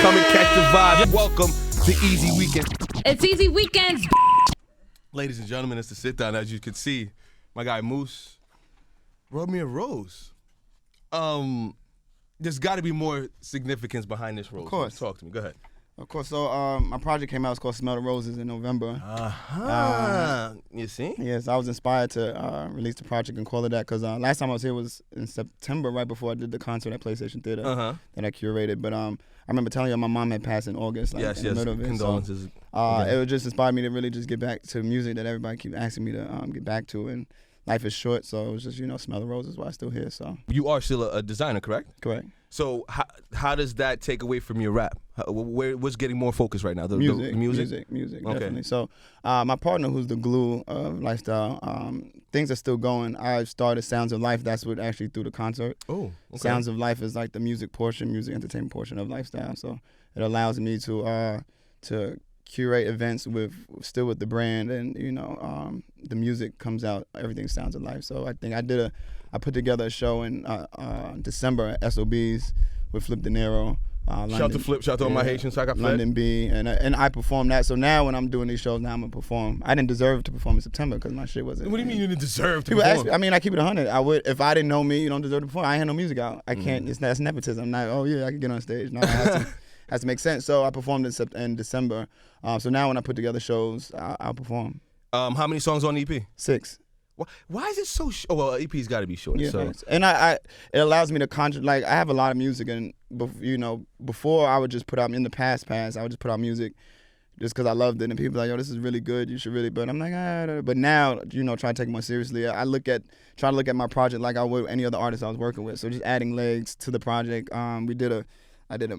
Come and catch the vibe. Welcome to Easy Weekend. It's Easy Weekends. Ladies and gentlemen, it's the sit down. As you can see, my guy Moose wrote me a rose. There's got to be more significance behind this rose. Of course. Talk to me. Go ahead. Of course. So my project came out. It's called Smell the Roses in November. You see? Yes, I was inspired to release the project and call it that because last time I was here was in September, right before I did the concert at PlayStation Theater that I curated. But I remember telling you my mom had passed in August. Like, Yes. in the middle of it. Condolences. So, it would just inspired me to really just get back to music that everybody keep asking me to get back to. And life is short, so it was just, Smell the Roses while I'm still here. So You are still a designer, correct? correct. So how does that take away from your rap? What's getting more focus right now? The music, okay. Okay. Definitely. So my partner, who's the glue of Lyfestyle, things are still going. I started Sounds of Life. That's what actually through the concert. Oh, okay. Sounds of Life is like the music entertainment portion of Lyfestyle. So it allows me to curate events with the brand, and the music comes out. Everything Sounds of Life. So I think I put together a show in December at SOBs with Flip De Niro. Shout out to Flip. Shout out to all my Haitians. So I got Flip. London B, and I performed that. So now when I'm doing these shows, now I'm gonna perform. I didn't deserve to perform in September because my shit wasn't. What do you mean you didn't deserve to People perform? ask me, I keep it 100. I would if I didn't know me. You don't deserve to perform. I ain't had no music out. I can't. That's nepotism. I'm not. Oh yeah, I can get on stage. No, it has to make sense. So I performed in December. So now when I put together shows, I'll perform. How many songs on the EP? 6. Why is it so short? Well, EP's got to be short. Yeah, so. and it allows me to I have a lot of music, and before I would just put out in the past I would just put out music just because I loved it, and people were like, yo, this is really good, you should really. But I'm like, but now try to take it more seriously. I try to look at my project like I would any other artist I was working with. So just adding legs to the project. I did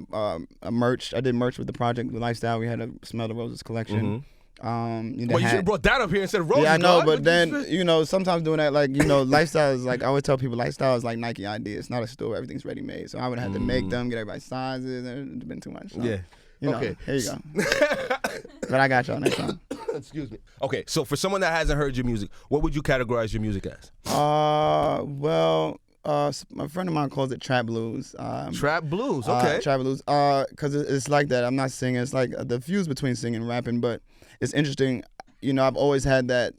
merch. I did merch with the project, with Lyfestyle. We had a Smell the Roses collection. Mm-hmm. You should have brought that up here instead of roses. Yeah, I know, God. but then sometimes doing that, like Lyfestyle is like I always tell people, Lyfestyle is like Nike ID. It's not a store. Everything's ready made. So I would have to make them, get everybody's sizes, and it's been too much. So, Yeah. Okay. Here you go. But I got y'all next time. Excuse me. Okay, so for someone that hasn't heard your music, what would you categorize your music as? My friend of mine calls it trap blues. Trap blues. Okay. Trap blues. Because it's like that. I'm not singing. It's like the fuse between singing and rapping, but it's interesting. I've always had that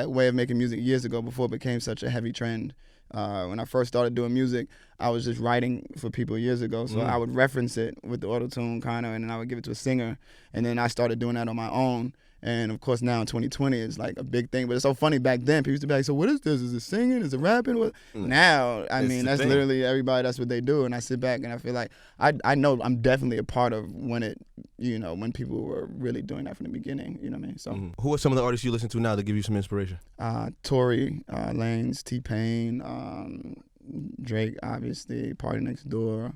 way of making music years ago before it became such a heavy trend. When I first started doing music, I was just writing for people years ago. So I would reference it with the auto-tune kind of, and then I would give it to a singer. And then I started doing that on my own. And of course now in 2020 it's like a big thing. But it's so funny, back then people used to be like, so what is this? Is it singing? Is it rapping? What? Now, that's literally everybody, that's what they do. And I sit back and I feel like I know I'm definitely a part of when people were really doing that from the beginning. You know what I mean? So Who are some of the artists you listen to now that give you some inspiration? Tory Lanez, T-Pain, Drake, obviously, Party Next Door,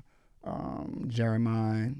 Jeremiah.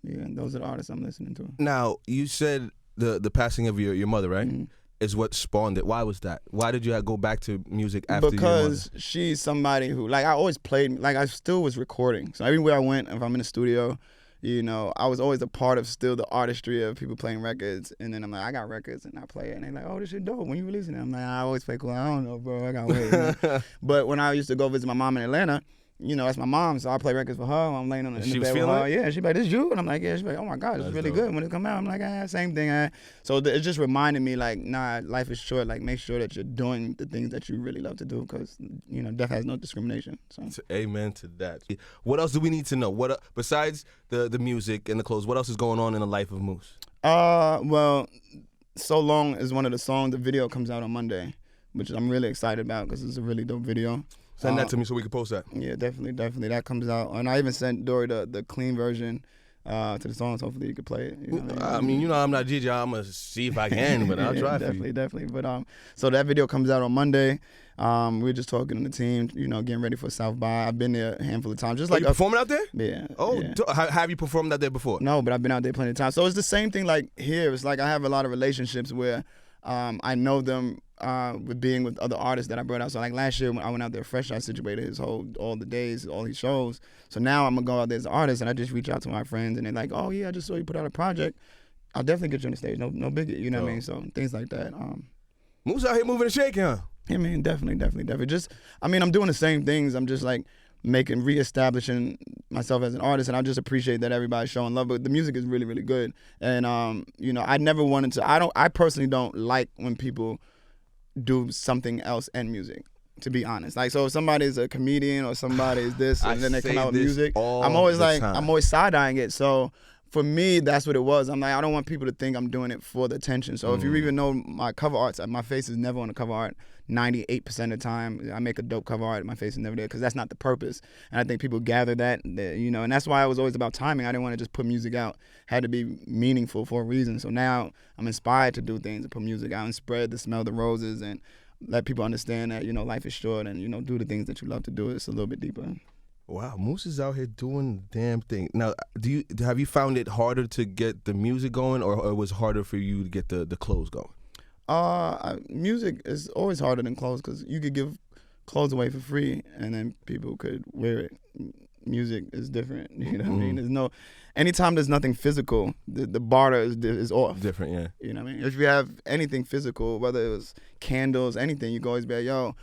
Those are the artists I'm listening to. Now, you said the passing of your mother, right? Mm-hmm. Is what spawned it. Why was that? Why did you go back to music after your mother? Because she's somebody who, I always played, I still was recording. So everywhere I went, if I'm in the studio, I was always a part of still the artistry of people playing records. And then I'm like, I got records, and I play it. And they're like, oh, this shit dope. When you releasing it? I'm like, I always play cool. I don't know, bro. I got wait. But when I used to go visit my mom in Atlanta, that's my mom, so I play records for her. I'm laying in the bed with her. Yeah, she's like, this you? And I'm like, yeah. She's like, oh my God, it's really good. When it come out, I'm like, same thing. So it just reminded me, nah, life is short. Make sure that you're doing the things that you really love to do, because, death has no discrimination. So. Amen to that. What else do we need to know? What besides the music and the clothes, what else is going on in the life of Moose? Well, So Long is one of the songs. The video comes out on Monday, which I'm really excited about because it's a really dope video. Send that to me so we can post that. Yeah, definitely. That comes out. And I even sent Dory the clean version to the songs. Hopefully you could play it. I'm not DJ. I'm going to see if I can, but I'll try for you. Definitely. But so that video comes out on Monday. We're just talking to the team, getting ready for South by. I've been there a handful of times. You performing out there? Yeah. Oh, yeah. Have you performed out there before? No, but I've been out there plenty of times. So it's the same thing like here. It's like I have a lot of relationships where I know them with being with other artists that I brought out. So like last year when I went out there fresh, I situated all the days, all these shows. So now I'm gonna go out there as an artist, and I just reach out to my friends, and they're like, oh yeah, I just saw you put out a project. I'll definitely get you on the stage. No biggie, you know what I mean? So things like that. Moose out here moving and shaking, huh? Yeah, man, definitely. Just, I'm doing the same things. I'm just like reestablishing myself as an artist, and I just appreciate that everybody's showing love. But the music is really, really good, and I never wanted to. I personally don't like when people do something else and music. To be honest, like, so if somebody's a comedian or somebody's this, and then they come out with music, I'm always side-eyeing it. So for me, that's what it was. I'm like, I don't want people to think I'm doing it for the attention. So if you even know my cover arts, my face is never on the cover art. 98% of the time, I make a dope cover art, my face is never there, because that's not the purpose. And I think people gather that, and that's why it was always about timing. I didn't want to just put music out. It had to be meaningful for a reason. So now I'm inspired to do things and put music out and spread the smell of the roses and let people understand that, life is short, and, do the things that you love to do. It's a little bit deeper. Wow, Moose is out here doing the damn thing. Now, have you found it harder to get the music going, or it was harder for you to get the clothes going? Music is always harder than clothes, because you could give clothes away for free and then people could wear it. Music is different, you know what I mean? Anytime there's nothing physical, the barter is off. Different, yeah. You know what I mean? If you have anything physical, whether it was candles, anything, you can always be like, yo,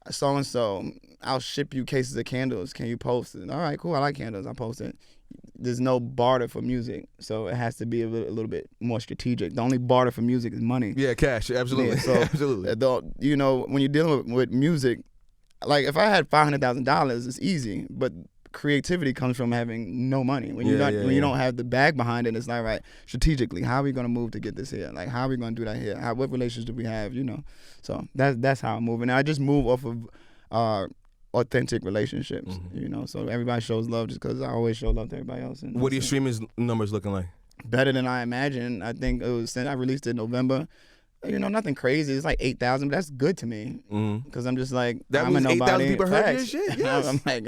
so-and-so, I'll ship you cases of candles. Can you post it? All right, cool, I like candles, I'll post it. There's no barter for music, so it has to be a little bit more strategic. The only barter for music is money. Yeah, cash, absolutely. Yeah, so, absolutely. When you're dealing with music, like if I had $500,000, it's easy, but creativity comes from having no money. When you don't have the bag behind it, it's like, right, strategically, how are we gonna move to get this here? Like, how are we gonna do that here? What relations do we have? So that's how I move, and I just move off of authentic relationships. So everybody shows love just because I always show love to everybody else. And what are your streaming numbers looking like? Better than I imagined. I think it was since I released it in November. Nothing crazy. It's like 8,000, but that's good to me, because I'm just like, that I'm a nobody. 8,000 people heard your shit. Yes. I'm like,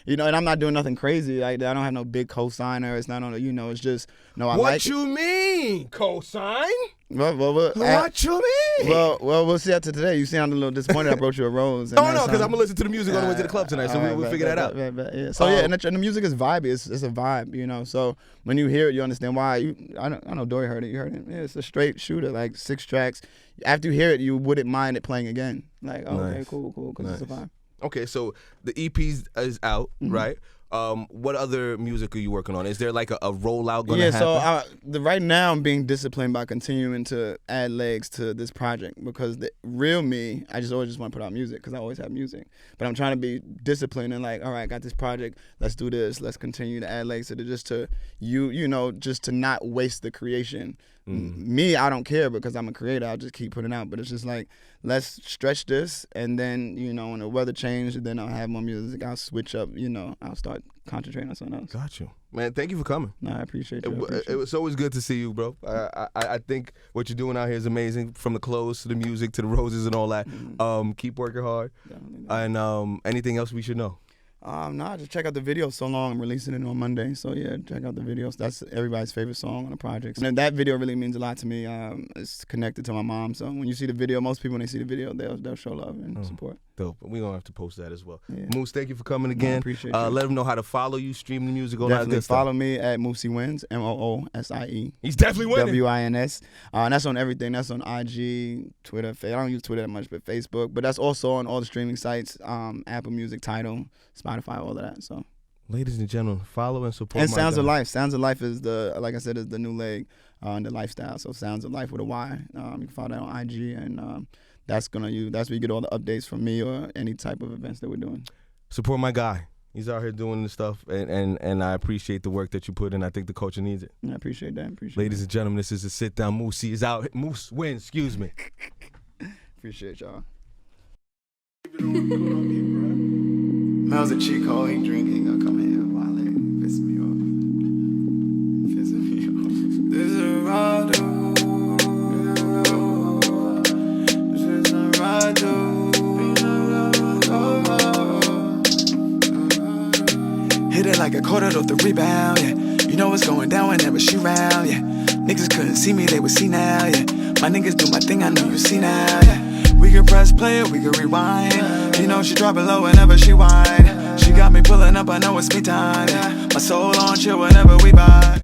and I'm not doing nothing crazy. Like, I don't have no big cosigner. It's not on. It's just I what like you mean cosign? Well, what you mean? Well, we'll see after today. You sound a little disappointed. I brought you a rose. No, because I'm gonna listen to the music on the way to the club tonight, so we'll figure that out. Yeah. So and the music is vibey. It's a vibe, So when you hear it, you understand why. I know Dory heard it. You heard it. Yeah, it's a straight shooter, like 6 tracks. After you hear it, you wouldn't mind it playing again. Like, okay, cool, because it's a vibe. Okay, so the EP is out, right? What other music are you working on? Is there like a rollout going to happen? So right now I'm being disciplined by continuing to add legs to this project, because the real me, I always want to put out music because I always have music. But I'm trying to be disciplined and like, all right, I got this project, let's do this, let's continue to add legs to it, just to not waste the creation. Me, I don't care because I'm a creator. I'll just keep putting out. But it's just like, let's stretch this, and then when the weather changes, then I'll have more music. I'll switch up. I'll start concentrating on something else. Got you, man. Thank you for coming. No, I appreciate you. It was always good to see you, bro. I think what you're doing out here is amazing. From the clothes to the music to the roses and all that. Keep working hard. And anything else we should know? Just check out the video. So Long. I'm releasing it on Monday. So yeah, check out the videos. That's everybody's favorite song on the project. And that video really means a lot to me. It's connected to my mom. So when you see the video, most people when they see the video, they'll show love and support. Dope. We're gonna have to post that as well. Yeah. Moose, thank you for coming again. I appreciate you. Let them know how to follow you, stream the music, all definitely that good stuff. Follow me at Moosey Wins, MOOSIE. He's definitely winning. WINS. And that's on everything. That's on IG, Twitter. I don't use Twitter that much, but Facebook. But that's also on all the streaming sites, Apple Music, Tidal, Spotify, all of that. So, ladies and gentlemen, follow and support. And Sounds of Life. Sounds of Life is like I said, is the new leg in the Lyfestyle. So Sounds of Life with a Y. You can follow that on IG, and that's where you get all the updates from me or any type of events that we're doing. Support my guy. He's out here doing the stuff, and I appreciate the work that you put in. I think the culture needs it. I appreciate that. Ladies and gentlemen, this is a sit down. Moosey is out. Moose wins. Excuse me. Appreciate y'all. Mel's a cheat code. He drinking. He gonna come here while they piss me off. This is a ride. Hit it like a quarter off the rebound, yeah. You know what's going down whenever she round, yeah. Niggas couldn't see me, they would see now, yeah. My niggas do my thing, I know you see now, yeah. We can press play, we can rewind. You know she drop it low whenever she whine. She got me pulling up, I know it's me time, yeah. My soul on chill whenever we vibe.